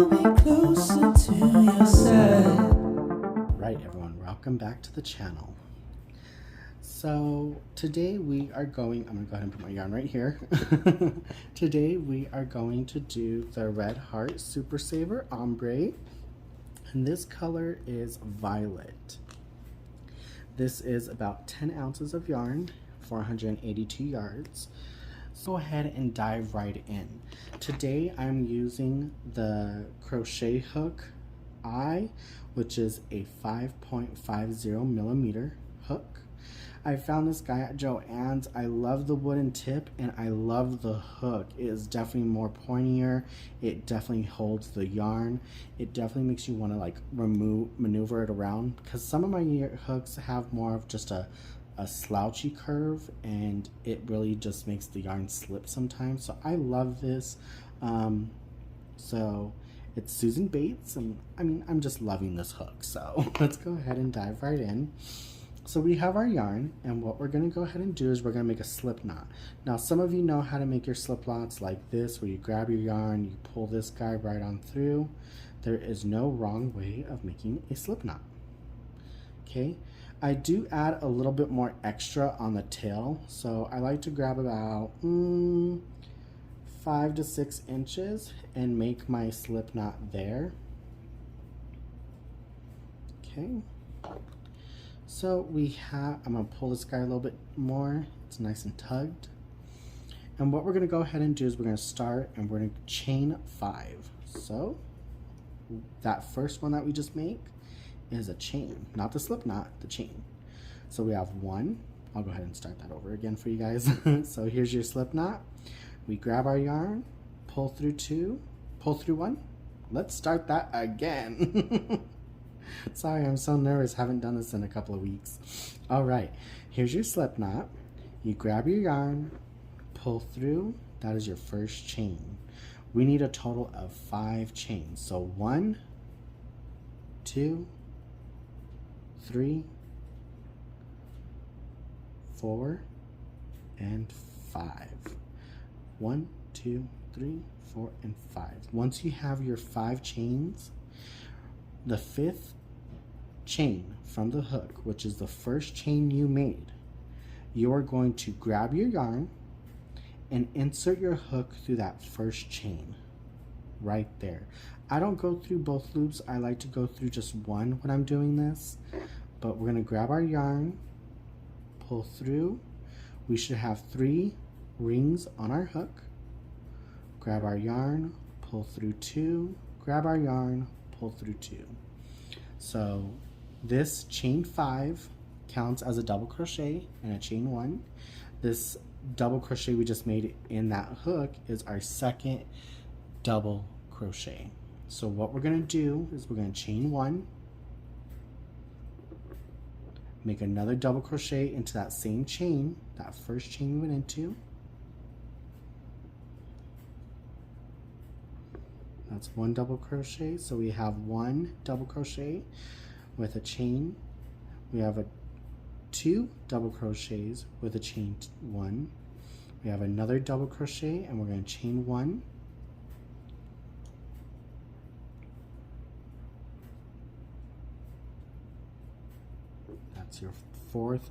pull me closer to your side. Right, everyone, welcome back to the channel. So today we are going, I'm gonna go ahead and put my yarn right here. Today we are going to do the Red Heart Super Saver Ombre, and this color is violet. This is about 10 ounces of yarn, 482 yards. So go ahead and dive right in. Today I'm using the crochet hook which is a 5.50 millimeter hook. I found this guy at Joann's. I love the wooden tip and I love the hook. It is definitely more pointier. It definitely holds the yarn. It definitely makes you want to like maneuver it around, because some of my hooks have more of just a slouchy curve and it really just makes the yarn slip sometimes. So I love this. So it's Susan Bates, and I mean, I'm just loving this hook. So let's go ahead and dive right in. So we have our yarn, and what we're going to go ahead and do is we're going to make a slip knot. Now some of you know how to make your slip knots like this, where you grab your yarn, you pull this guy right on through. There is no wrong way of making a slip knot. Okay, I do add a little bit more extra on the tail, so I like to grab about 5 to 6 inches and make my slip knot there. Okay. So I'm gonna pull this guy a little bit more. It's nice and tugged. And what we're gonna go ahead and do is we're gonna start and we're gonna chain 5. So that first one that we just make is a chain, not the slip knot, the chain. So we have 1. I'll go ahead and start that over again for you guys. So here's your slip knot. We grab our yarn, pull through 2, pull through 1. Let's start that again. Sorry, I'm so nervous. Haven't done this in a couple of weeks. All right, here's your slip knot. You grab your yarn, pull through. That is your first chain. We need a total of 5 chains. So 1, 2, 3, 4, and 5. 1, 2, 3, 4, and 5. Once you have your 5 chains, the 5th chain from the hook, which is the first chain you made, you are going to grab your yarn and insert your hook through that first chain right there. I don't go through both loops. I like to go through just one when I'm doing this, but we're going to grab our yarn, pull through. We should have 3 rings on our hook. Grab our yarn, pull through 2, grab our yarn, pull through 2. So this chain 5 counts as a double crochet and a chain 1. This double crochet we just made in that hook is our second double crochet. So what we're going to do is we're going to chain 1, make another double crochet into that same chain, that first chain we went into. That's 1 double crochet. So we have 1 double crochet with a chain. We have 2 double crochets with a chain 1. We have another double crochet and we're going to chain 1. That's your 4th.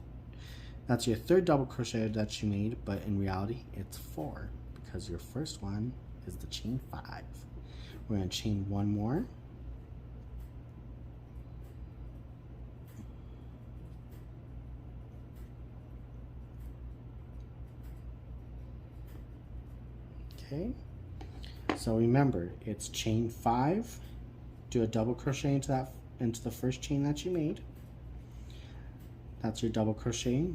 That's your 3rd double crochet that you made, but in reality it's 4 because your first one is the chain 5. We're going to chain 1 more. Okay. So remember, it's chain 5, do a double crochet into the first chain that you made. That's your double crochet.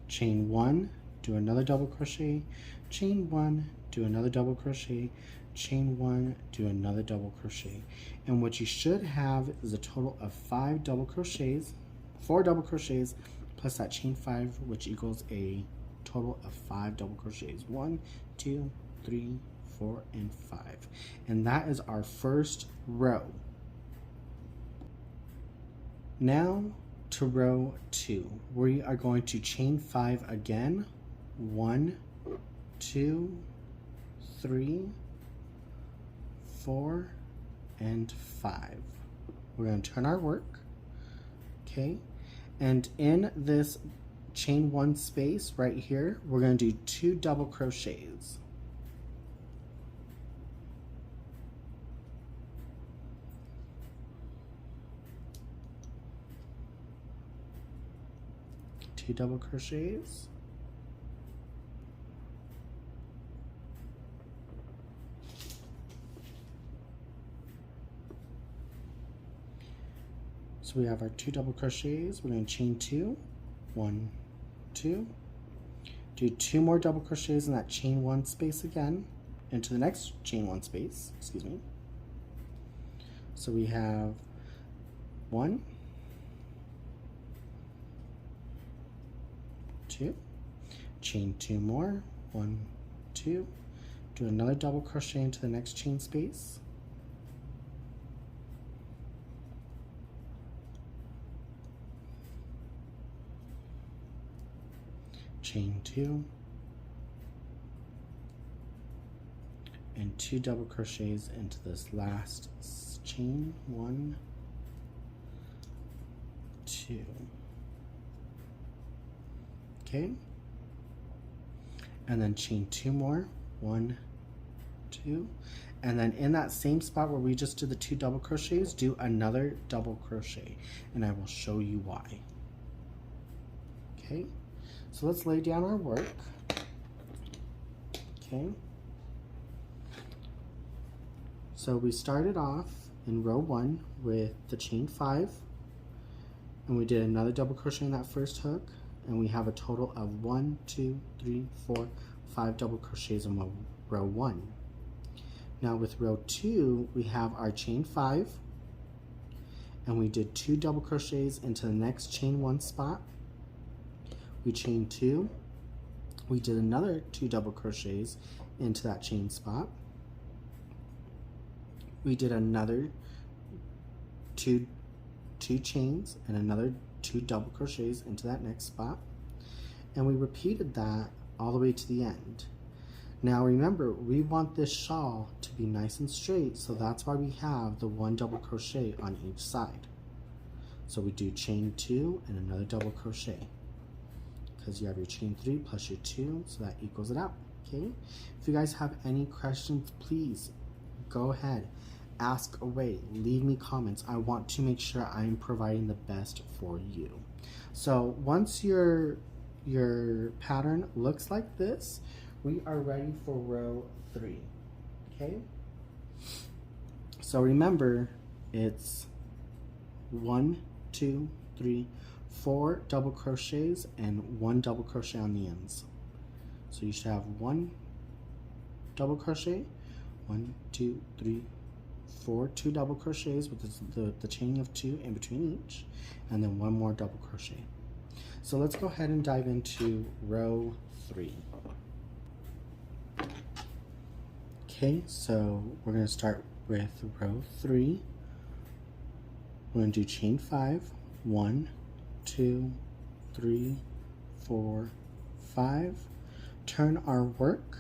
Chain 1, do another double crochet, chain 1, do another double crochet, chain 1, do another double crochet. And what you should have is a total of 5 double crochets, 4 double crochets plus that chain 5, which equals a total of 5 double crochets. 1, 2, 3, 4, and 5. And that is our first row. Now to row 2, we are going to chain 5 again. 1, 2, 3, 4, and 5. We're going to turn our work, okay? And in this chain 1 space right here, we're going to do 2 double crochets. Two double crochets. So we have our 2 double crochets. We're going to chain 2, 1, 2, do 2 more double crochets in that chain 1 space again, into the next chain 1 space, excuse me. So we have 1, 2, chain 2 more, 1, 2, do another double crochet into the next chain space, chain 2, and 2 double crochets into this last chain, 1, 2. Okay, and then chain 2 more, 1, 2, and then in that same spot where we just did the 2 double crochets, do another double crochet, and I will show you why. Okay, so let's lay down our work. Okay, so we started off in row 1 with the chain 5, and we did another double crochet in that first hook, and we have a total of 1, 2, 3, 4, 5 double crochets in row 1. Now with row 2, we have our chain 5, and we did 2 double crochets into the next chain 1 spot. We chained 2, we did another 2 double crochets into that chain spot. We did another two chains and another 2 double crochets into that next spot, and we repeated that all the way to the end. Now remember, we want this shawl to be nice and straight, so that's why we have the 1 double crochet on each side. So we do chain 2 and another double crochet, because you have your chain 3 plus your 2, so that equals it out. Okay, if you guys have any questions, please go ahead, ask away, leave me comments. I want to make sure I'm providing the best for you. So once your pattern looks like this, we are ready for row 3. Okay, so remember, it's 1, 2, 3, 4 double crochets and 1 double crochet on the ends. So you should have 1 double crochet, 1, 2, 3, 4, 2 double crochets with the chaining of 2 in between each, and then 1 more double crochet. So let's go ahead and dive into row 3. Okay, so we're going to start with row 3. We're going to do chain 5, 1, 2, 3, 4, 5. Turn our work.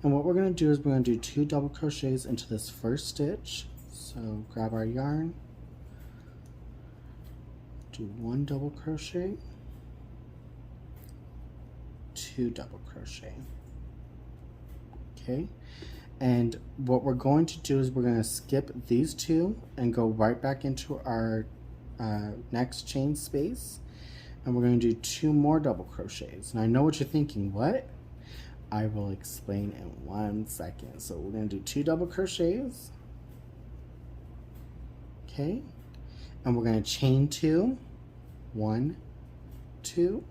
And what we're going to do is we're going to do 2 double crochets into this first stitch. So grab our yarn, do 1 double crochet, 2 double crochet. Okay, and what we're going to do is we're going to skip these 2 and go right back into our next chain space, and we're going to do 2 more double crochets. And I know what you're thinking, what? I will explain in 1 second. So we're going to do 2 double crochets, okay, and we're going to chain 2, 1, 2,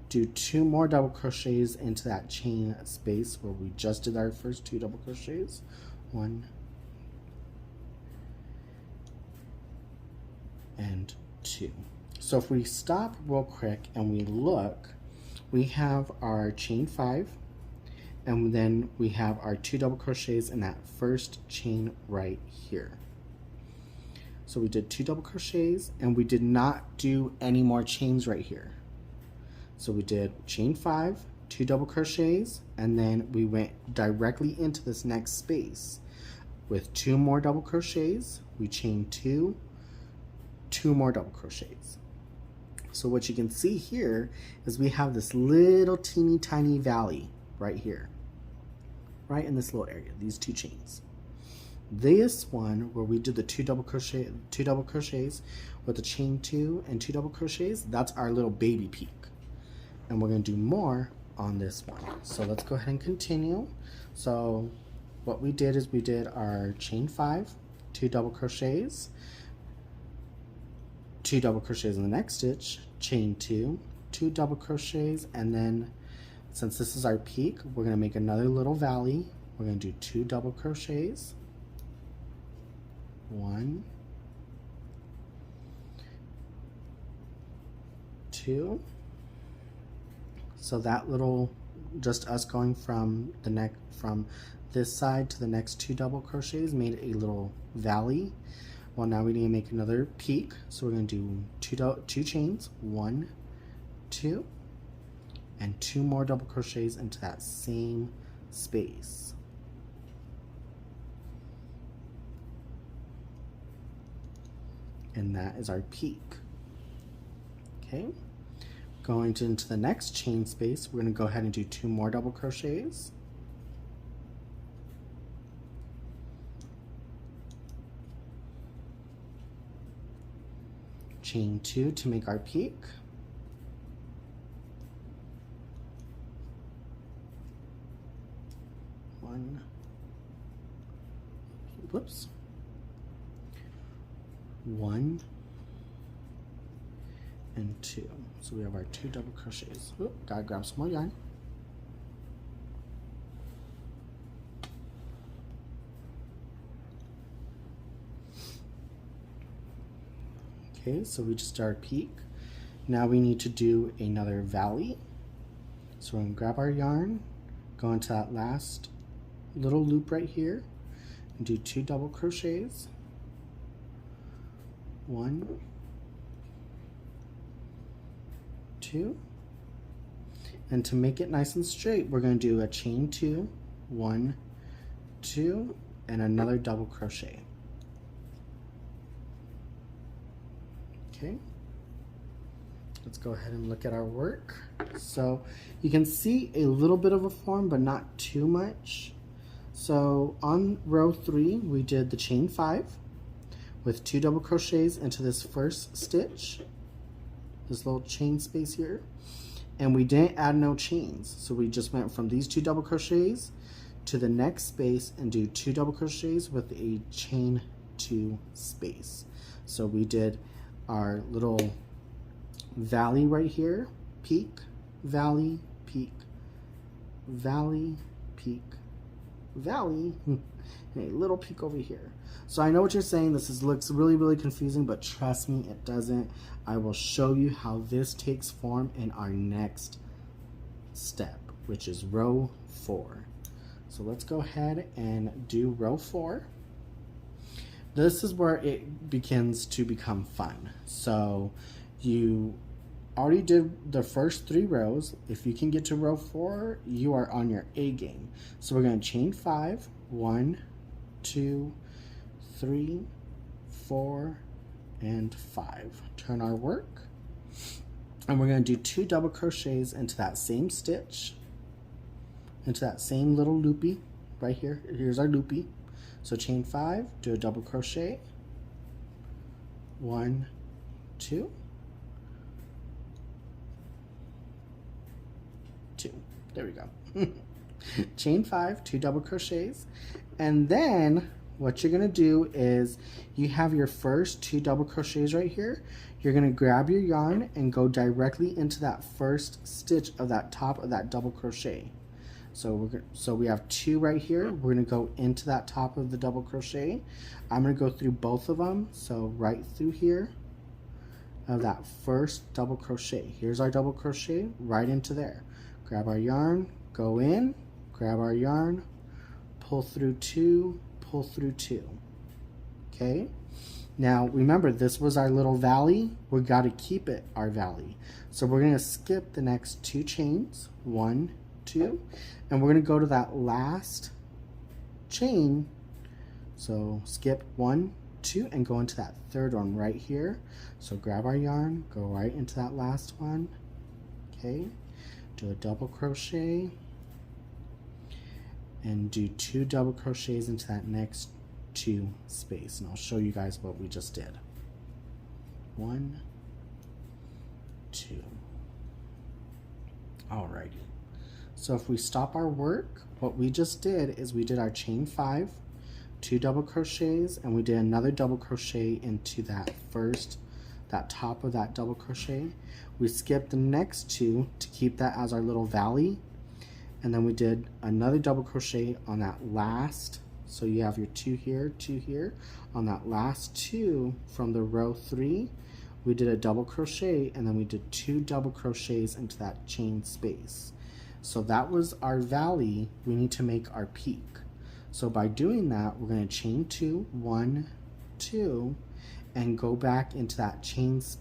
do 2 more double crochets into that chain space where we just did our first 2 double crochets, 1 and 2. So if we stop real quick and we look, we have our chain 5, and then we have our 2 double crochets in that first chain right here. So we did 2 double crochets, and we did not do any more chains right here. So we did chain 5, 2 double crochets, and then we went directly into this next space with 2 more double crochets, we chain 2, 2 more double crochets. So what you can see here is we have this little teeny tiny valley right here, right in this little area, these 2 chains. This one where we did the 2 double crochets with the chain 2 and 2 double crochets, that's our little baby peak. And we're going to do more on this one. So let's go ahead and continue. So what we did is we did our chain 5, 2 double crochets, 2 double crochets in the next stitch, chain 2, 2 double crochets, and then since this is our peak, we're going to make another little valley. We're going to do 2 double crochets, 1, 2. So that little, just us going from the neck, from this side to the next 2 double crochets made a little valley. Well, now we need to make another peak. So we're going to do 2 chains, 1, 2, and 2 more double crochets into that same space. And that is our peak. Okay, going into the next chain space, we're going to go ahead and do 2 more double crochets. Chain 2 to make our peak. One, whoops. 1 and 2. So we have our 2 double crochets. Oop, gotta grab some more yarn. Okay, so we just did our peak. Now we need to do another valley. So we're gonna grab our yarn, go into that last little loop right here, and do 2 double crochets. 1, 2, and to make it nice and straight, we're going to do a chain 2, 1, 2, and another double crochet. Okay, let's go ahead and look at our work. So you can see a little bit of a form, but not too much. So on row 3, we did the chain 5 with 2 double crochets into this first stitch, this little chain space here, and we didn't add no chains. So we just went from these 2 double crochets to the next space and do 2 double crochets with a chain 2 space. So we did our little valley right here, peak, valley, peak, valley, peak, valley, and a little peak over here. So I know what you're saying, looks really confusing, but trust me, it doesn't. I will show you how this takes form in our next step, which is row 4. So let's go ahead and do row 4. This is where it begins to become fun. So you already did the first 3 rows. If you can get to row 4, you are on your A game. So we're going to chain 5, 1, 2, 3, 4, and 5. Turn our work, and we're going to do 2 double crochets into that same stitch, into that same little loopy right here. Here's our loopy. So chain 5, do a double crochet, 1, 2, 2. There we go. Chain 5, 2 double crochets, and then what you're gonna do is you have your first 2 double crochets right here. You're gonna grab your yarn and go directly into that first stitch of that top of that double crochet. So we have 2 right here. We're gonna go into that top of the double crochet. I'm gonna go through both of them. So right through here of that first double crochet. Here's our double crochet right into there. Grab our yarn, go in, grab our yarn, pull through 2, pull through 2. Okay, now remember, this was our little valley. We got to keep it our valley, so we're going to skip the next 2 chains, 1, 2, and we're going to go to that last chain So skip 1, 2, and go into that third one right here. So grab our yarn, go right into that last one. Okay, do a double crochet and do 2 double crochets into that next 2 space, and I'll show you guys what we just did. 1, 2. Alrighty. So if we stop our work, what we just did is we did our chain 5, 2 double crochets, and we did another double crochet into that top of that double crochet. We skipped the next 2 to keep that as our little valley, and then we did another double crochet on that last, so you have your 2 here, 2 here. On that last 2 from the row 3, we did a double crochet, and then we did 2 double crochets into that chain space. So that was our valley. We need to make our peak. So by doing that, we're going to chain 2, 1, 2, and go back into that chains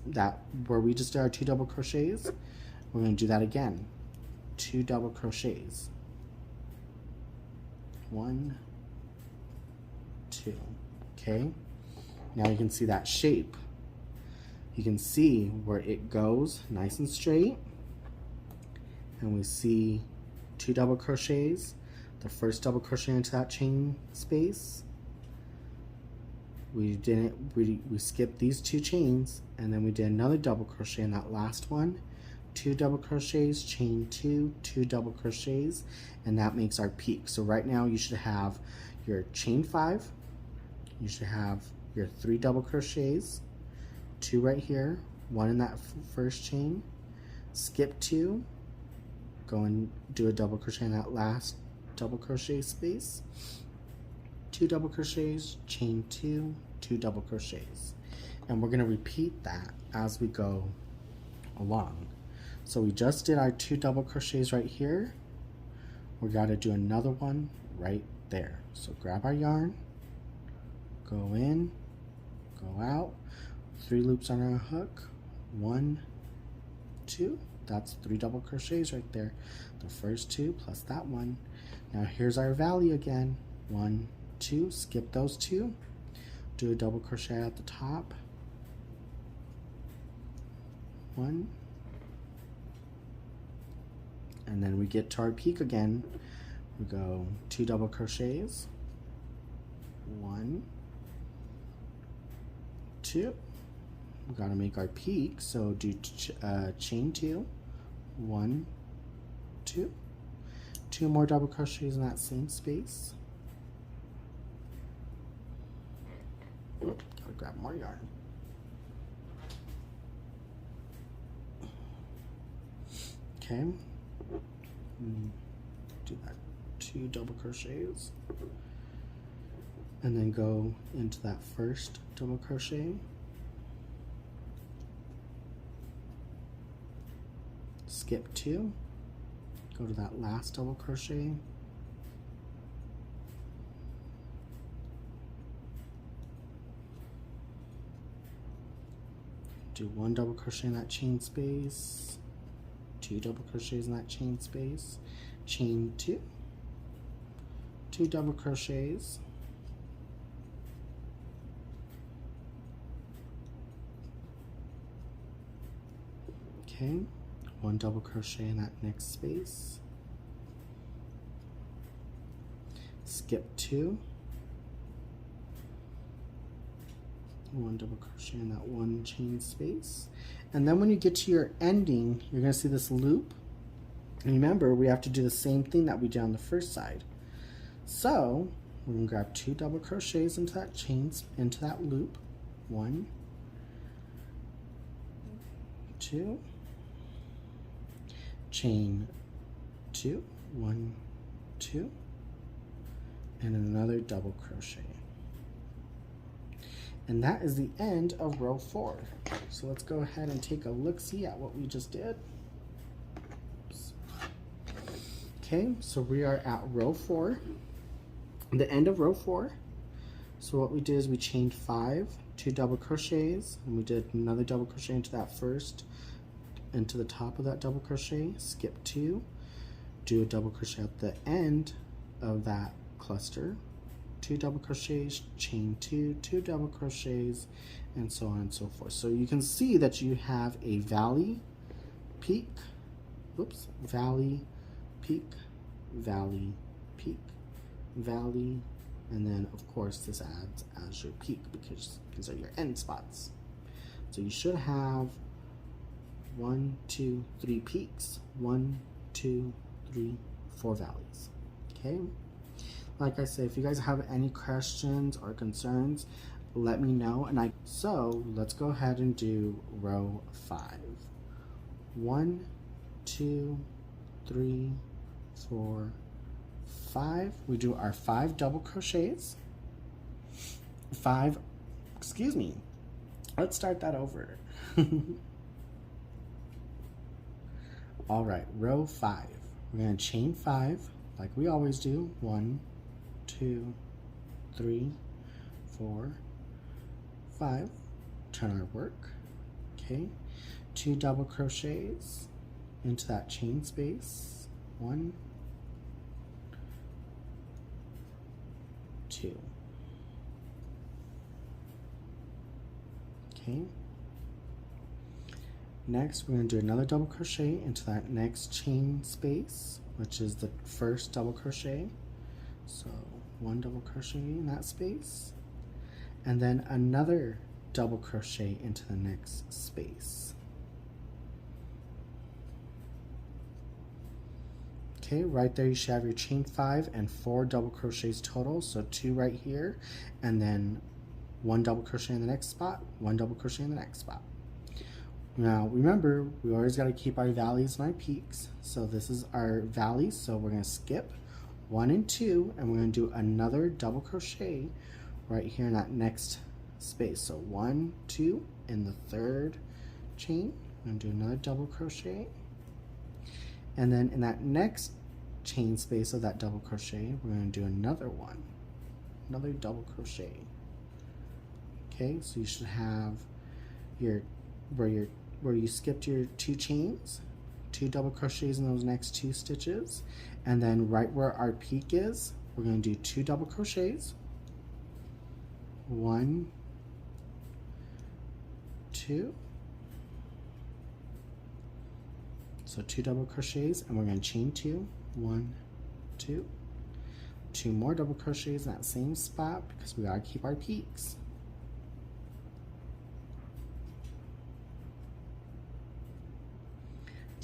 where we just did our 2 double crochets. We're going to do that again. 2 double crochets. 1, 2. Okay. Now you can see that shape. You can see where it goes nice and straight, and we see 2 double crochets. The first double crochet into that chain space. We skipped these 2 chains, and then we did another double crochet in that last one. 2 double crochets, chain 2, 2 double crochets, and that makes our peak. So right now you should have your chain 5, you should have your 3 double crochets, 2 right here, 1 in that first chain, skip 2, go and do a double crochet in that last double crochet space, 2 double crochets, chain 2, 2 double crochets. And we're going to repeat that as we go along. So we just did our 2 double crochets right here. We got to do another one right there. So grab our yarn, go in, go out, 3 loops on our hook, 1, 2. That's 3 double crochets right there. The first 2 plus that one. Now here's our valley again. 1, 2. Skip those 2. Do a double crochet at the top. 1. And then we get to our peak again. We go 2 double crochets. 1, 2. We got to make our peak, so do chain 2, 1, 2, 2 more double crochets in that same space. Gotta grab more yarn. Okay, do that 2 double crochets, and then go into that first double crochet. Skip 2, go to that last double crochet, do 1 double crochet in that chain space, 2 double crochets in that chain space, chain 2, 2 double crochets, okay, 1 double crochet in that next space, skip 2, 1 double crochet in that 1 chain space, and then when you get to your ending, you're going to see this loop. And remember, we have to do the same thing that we did on the first side. So we're going to grab 2 double crochets into that into that loop. 1, 2. Chain 2, 1, 2, and another double crochet. And that is the end of row 4. So let's go ahead and take a look-see at what we just did. Oops. Okay, so we are at row 4, the end of row 4. So what we did is we chained 5, 2 double crochets, and we did another double crochet into that first, into the top of that double crochet, skip 2, do a double crochet at the end of that cluster, 2 double crochets, chain 2, 2 double crochets, and so on and so forth. So you can see that you have a valley, peak, oops, valley, peak, valley, peak, valley, and then of course this adds as your peak because these are your end spots. So you should have 1, 2, 3 peaks, 1, 2, 3, 4 valleys. Okay, like I said, if you guys have any questions or concerns, let me know. So let's go ahead and do row 5. 1, 2, 3, 4, 5. We do our 5 double crochets. Let's start that over. All right, row 5. We're going to chain 5 like we always do. 1, 2, 3, 4, 5. Turn our work. Okay, 2 double crochets into that chain space. 1, 2. Okay. Next, we're going to do another double crochet into that next chain space, which is the first double crochet. So 1 double crochet in that space, and then another double crochet into the next space. Okay, right there you should have your chain 5 and 4 double crochets total. So 2 right here, and then 1 double crochet in the next spot, 1 double crochet in the next spot. Now remember, we always got to keep our valleys and our peaks. So this is our valleys, so we're going to skip 1 and 2, and we're going to do another double crochet right here in that next space. So 1, 2 in the third chain. I'm going to do another double crochet, and then in that next chain space of that double crochet, we're going to do another one, another double crochet. Okay, so you should have your where you skipped your 2 chains, 2 double crochets in those next 2 stitches, and then right where our peak is, we're going to do 2 double crochets, 1, 2, so 2 double crochets, and we're going to chain 2, 1, 2, 2 more double crochets in that same spot because we got to keep our peaks.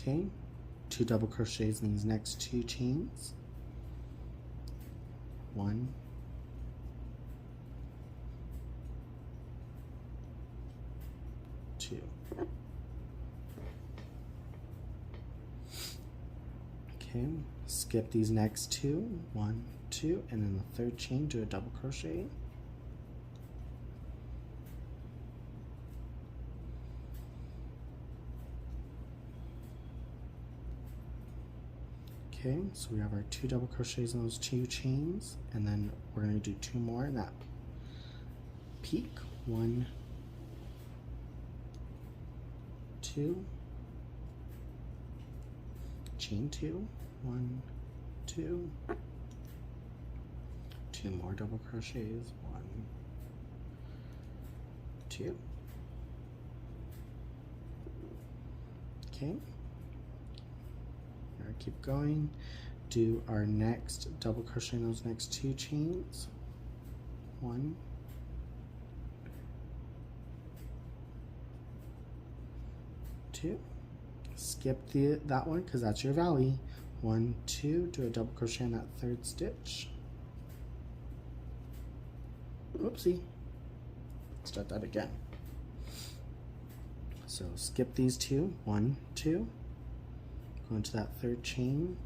Okay, 2 double crochets in these next 2 chains. 1, 2. Okay, skip these next 2, 1, 2, and then the third chain, do a double crochet. Okay, so we have our 2 double crochets in those 2 chains, and then we're going to do 2 more in that peak. 1, 2, chain 2, 1, 2, 2 more double crochets, 1, 2. Okay. Keep going, do our next double crochet in those next 2 chains, 1, 2, skip that one because that's your valley, 1, 2, do a double crochet in that third stitch, oopsie, start that again. So skip these 2, 1, 2, go into that third chain,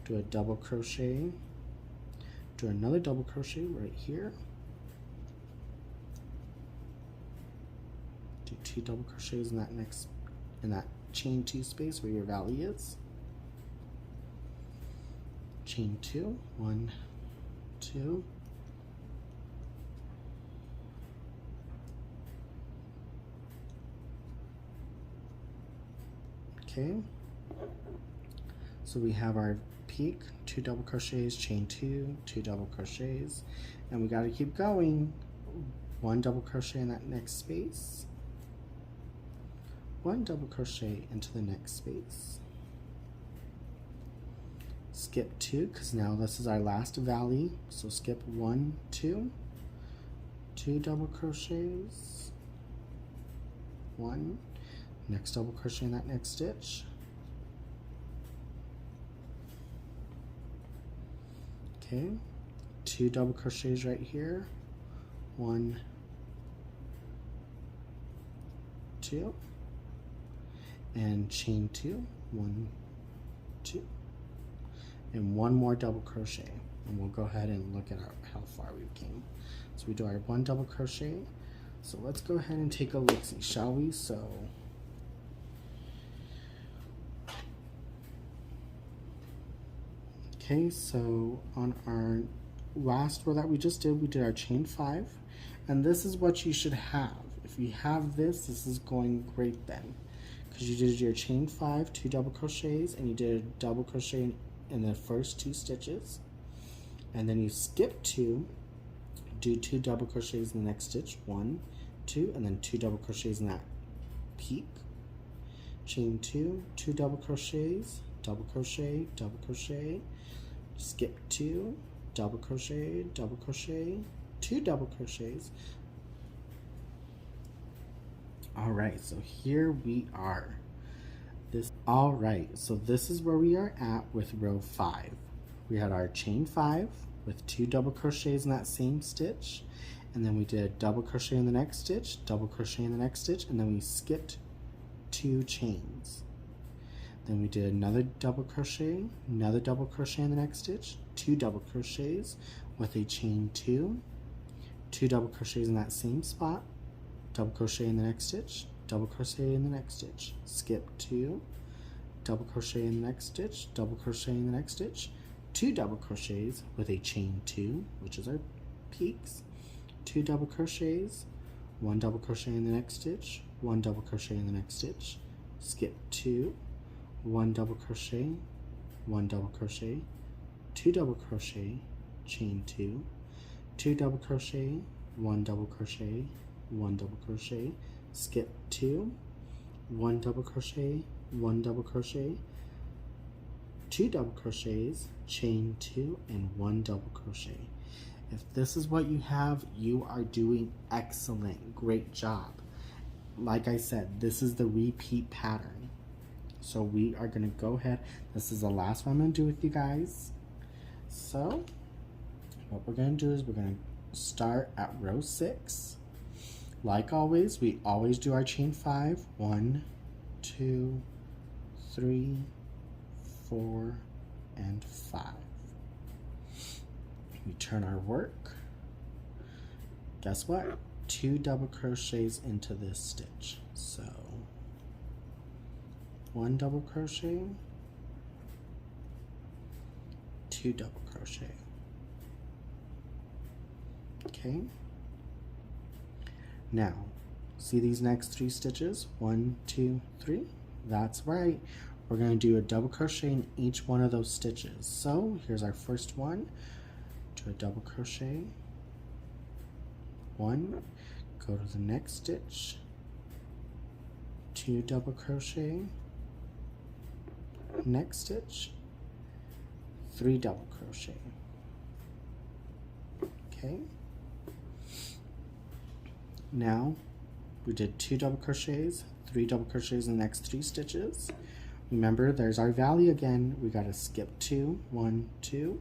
do a double crochet, do another double crochet right here, do 2 double crochets in that chain 2 space where your valley is, chain 2, 1, 2, okay. So we have our peak, 2 double crochets, chain 2, 2 double crochets, and we got to keep going. 1 double crochet in that next space, 1 double crochet into the next space, skip 2 because now this is our last valley, so skip 1, 2, 2 double crochets, 1, next double crochet in that next stitch, okay, 2 double crochets right here, 1, 2, and chain 2, 1, 2, and 1 more double crochet, and we'll go ahead and look at how far we've came. So we do our 1 double crochet. So let's go ahead and take a look, see, shall we? So okay, so on our last row that we just did, we did our chain 5, and this is what you should have. If you have this, this is going great then, because you did your chain 5, 2 double crochets, and you did a double crochet in the first 2 stitches, and then you skip 2, do 2 double crochets in the next stitch, 1, 2, and then 2 double crochets in that peak, chain 2, 2 double crochets, double crochet, double crochet, skip 2, double crochet, 2 double crochets. All right, so here we are. All right, so this is where we are at with row 5. We had our chain 5 with 2 double crochets in that same stitch, and then we did a double crochet in the next stitch, double crochet in the next stitch, and then we skipped 2 chains. Then we did another double crochet in the next stitch, 2 double crochets with a chain 2, 2 double crochets in that same spot, double crochet in the next stitch, double crochet in the next stitch, skip 2, double crochet in the next stitch, double crochet in the next stitch, 2 double crochets with a chain 2, which is our peaks, 2 double crochets, 1 double crochet in the next stitch, 1 double crochet in the next stitch, skip 2, 1 double crochet, 1 double crochet, 2 double crochet, chain 2, 2 double crochet, 1 double crochet, 1 double crochet, skip 2, 1 double crochet, 1 double crochet, 2 double crochets, chain 2, and 1 double crochet. If this is what you have, you are doing excellent. Great job. Like I said, this is the repeat pattern. So we are going to go ahead. This is the last one I'm going to do with you guys. So what we're going to do is we're going to start at row 6. Like always, we always do our chain 5. 1, 2, 3, 4, and 5. We turn our work. Guess what? 2 double crochets into this stitch. So 1 double crochet, 2 double crochet. Okay. Now, see these next 3 stitches? 1, 2, 3. That's right. We're going to do a double crochet in each one of those stitches. So here's our first one. Do a double crochet, 1, go to the next stitch, 2 double crochet, next stitch, 3 double crochet. Okay. Now we did 2 double crochets, 3 double crochets in the next 3 stitches. Remember, there's our valley again. We got to skip 2, 1, 2,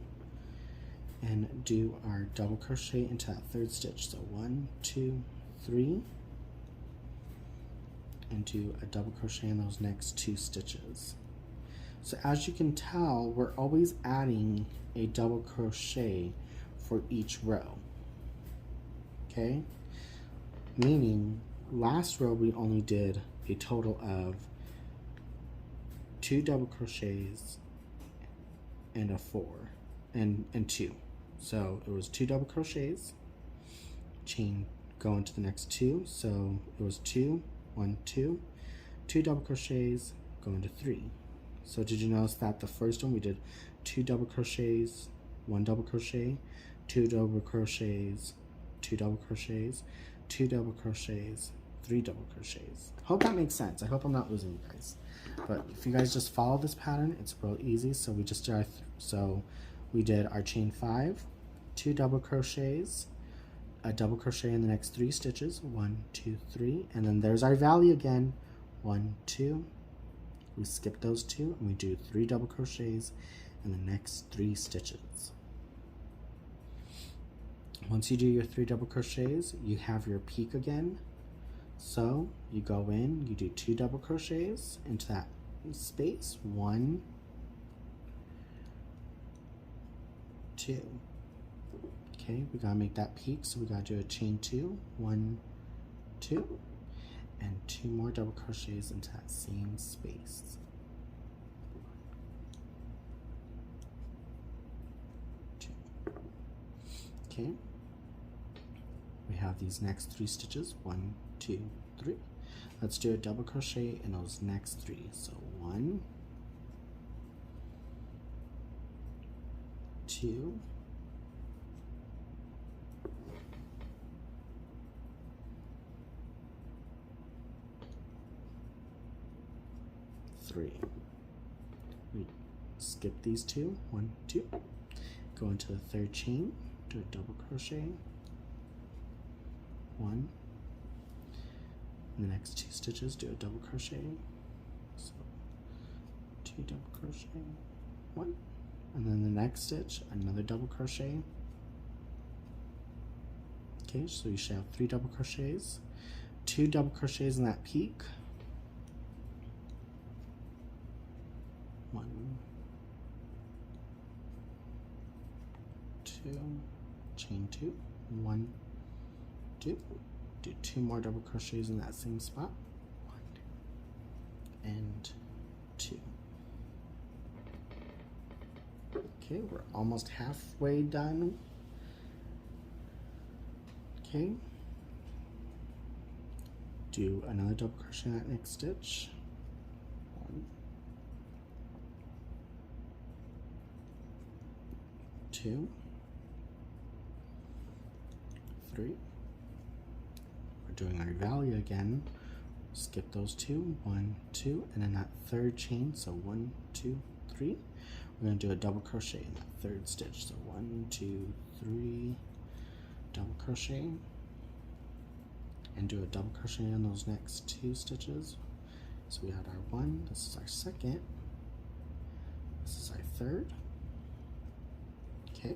and do our double crochet into that 3rd stitch. So 1, 2, 3, and do a double crochet in those next 2 stitches. So as you can tell, we're always adding a double crochet for each row. Okay? Meaning, last row we only did a total of 2 double crochets and a 4 and 2. So it was 2 double crochets, chain, go into the next 2. So it was 2, 1, 2, 2 double crochets, go into 3, So did you notice that the first one we did 2 double crochets, 1 double crochet, 2 double crochets, 2 double crochets, 2 double crochets, 3 double crochets. Hope that makes sense. I hope I'm not losing you guys. But if you guys just follow this pattern, it's real easy. So we just did we did our chain 5, 2 double crochets, a double crochet in the next 3 stitches, 1, 2, 3, and then there's our value again, 1, 2. We skip those 2 and we do 3 double crochets in the next 3 stitches. Once you do your 3 double crochets, you have your peak again. So you go in, you do 2 double crochets into that space, 1, 2. Okay, we gotta make that peak, so we gotta do a chain 2, 1, 2, and 2 more double crochets into that same space. 2. Okay, we have these next 3 stitches, 1, 2, 3. Let's do a double crochet in those next 3. So 1, 2, 3. We skip these 2, 1, 2. Go into the third chain, do a double crochet, 1. In the next 2 stitches, do a double crochet. So 2 double crochet, 1, and then the next stitch, another double crochet. Okay, so you should have 3 double crochets, 2 double crochets in that peak. 1, 2, chain 2, 1, 2. Do 2 more double crochets in that same spot, 1 and 2. Okay, we're almost halfway done. Okay, do another double crochet in that next stitch, 1, 2, 3. Doing our value again, skip those 2, 1, 2, and then that third chain, so 1, 2, 3, we're going to do a double crochet in that third stitch, so 1, 2, 3, double crochet, and do a double crochet in those next 2 stitches. So we had our 1, this is our second, this is our third, okay,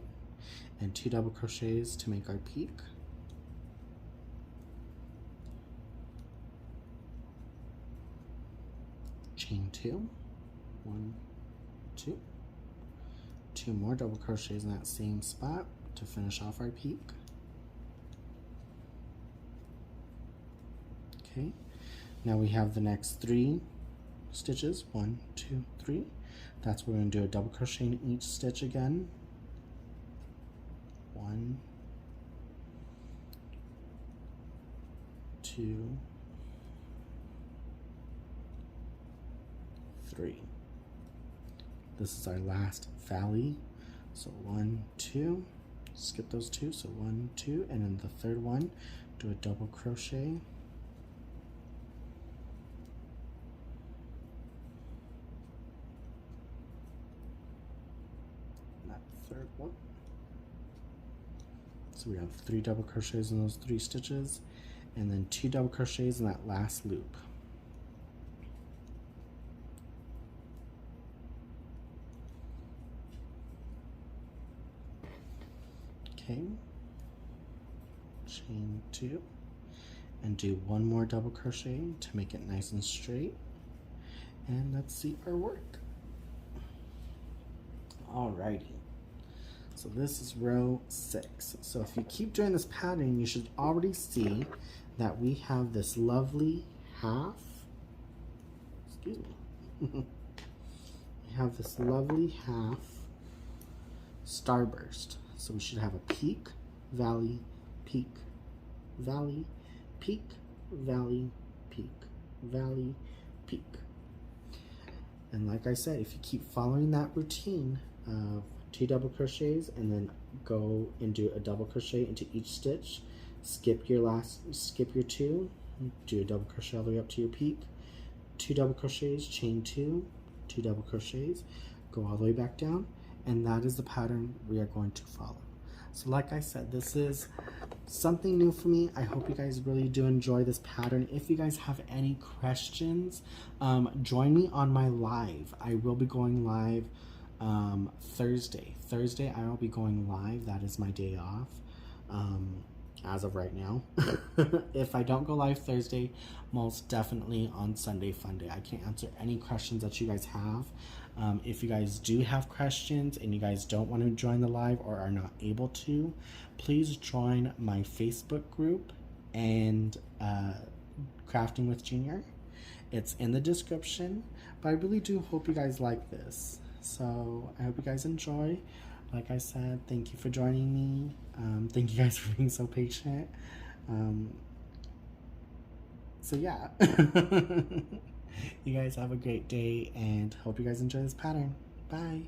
and 2 double crochets to make our peak. Chain 2, 1, 2, 2 more double crochets in that same spot to finish off our peak. Okay, now we have the next 3 stitches, 1, 2, 3. That's where we're going to do a double crochet in each stitch again. 1, 2, 3. This is our last valley. So 1, 2, skip those 2, so 1, 2, and then the third one, do a double crochet. That third one. So we have 3 double crochets in those 3 stitches, and then 2 double crochets in that last loop. Okay, chain 2, and do 1 more double crochet to make it nice and straight, and let's see our work. Alrighty, so this is row 6. So if you keep doing this pattern, you should already see that we have this lovely half, excuse me, we have this lovely half starburst. So we should have a peak, valley, peak, valley, peak, valley, peak, valley, peak. And like I said, if you keep following that routine of 2 double crochets and then go and do a double crochet into each stitch, skip your 2, do a double crochet all the way up to your peak, 2 double crochets, chain 2, 2 double crochets, go all the way back down, and that is the pattern we are going to follow. So like I said, this is something new for me. I hope you guys really do enjoy this pattern. If you guys have any questions, join me on my live. I will be going live Thursday. I will be going live. That is my day off. As of right now. If I don't go live Thursday, most definitely on Sunday Fun Day. I can answer any questions that you guys have. If you guys do have questions and you guys don't want to join the live or are not able to, please join my Facebook group and Crafting with Junior. It's in the description, but I really do hope you guys like this. So I hope you guys enjoy. Like I said, thank you for joining me. Thank you guys for being so patient. So yeah. You guys have a great day and hope you guys enjoy this pattern. Bye.